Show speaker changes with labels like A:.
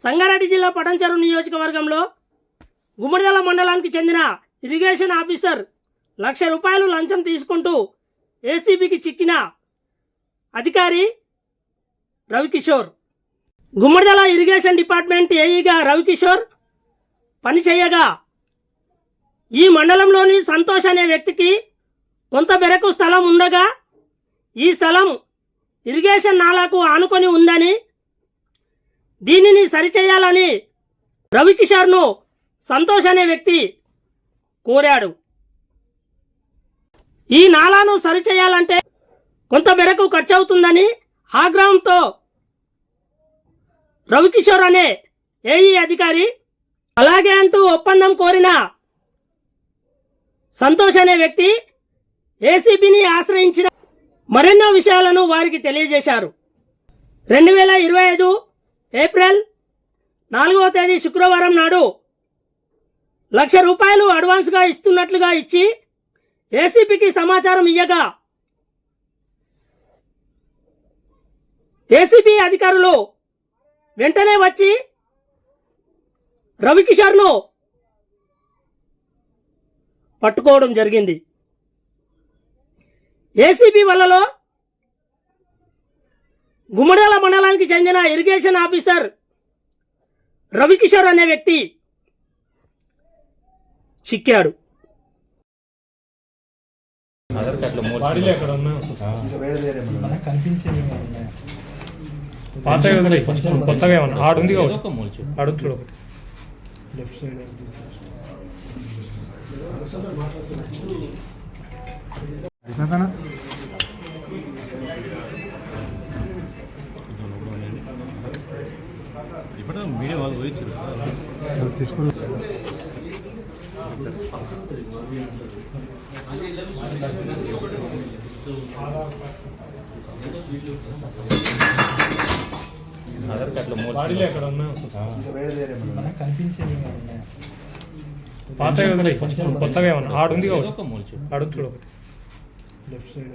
A: సంగారెడ్డి జిల్లా పటాన్చెరు నియోజకవర్గంలో గుమ్మడిదల మండలానికి చెందిన ఇరిగేషన్ ఆఫీసర్ ₹1,00,000 లంచం తీసుకుంటూ ఏసీబీకి చిక్కిన అధికారి రవికిషోర్. గుమ్మడిదల ఇరిగేషన్ డిపార్ట్మెంట్ ఏఈగా రవికిషోర్ పనిచేయగా ఈ మండలంలోని సంతోష్ అనే వ్యక్తికి కొంత మేరకు స్థలం ఉండగా ఈ స్థలం ఇరిగేషన్ నాలాకు ఆనుకొని ఉందని, దీనిని సరిచేయాలని రవికిషోర్ను సంతోష్ అనే వ్యక్తి కోరాడు. ఈ నాలాను సరిచేయాలంటే కొంత మేరకు ఖర్చు అవుతుందని ఆగ్రహంతో రవికిషోర్ అనే ఏఈ అధికారి అలాగే అంటూ ఒప్పందం కోరిన సంతోష్ అనే వ్యక్తి ఏసీబీని ఆశ్రయించిన మరెన్నో విషయాలను వారికి తెలియజేశారు. 2025 ఏప్రిల్ 4వ తేదీ శుక్రవారం నాడు ₹1,00,000 అడ్వాన్స్గా ఇస్తున్నట్లుగా ఇచ్చి ఏసీబీకి సమాచారం ఇయ్యగా ఏసీబీ అధికారులు వెంటనే వచ్చి రవికిషోర్ను పట్టుకోవడం జరిగింది. ఏసీబీ వలలో గుమ్మడిదల మండలానికి చెందిన ఇరిగేషన్ ఆఫీసర్ రవికిషోర్ అనే వ్యక్తి చిక్కాడు.
B: కొత్తగా ఏమన్నా ఆడుంది ఆడు చూడ లెఫ్ట్ సైడ్
C: ఇప్పుడు మీడియా వాళ్ళు పోయించారు
B: పాత కొత్తగా ఏమన్నా ఆడుంది ఆడు చూడ లెఫ్ట్ సైడ్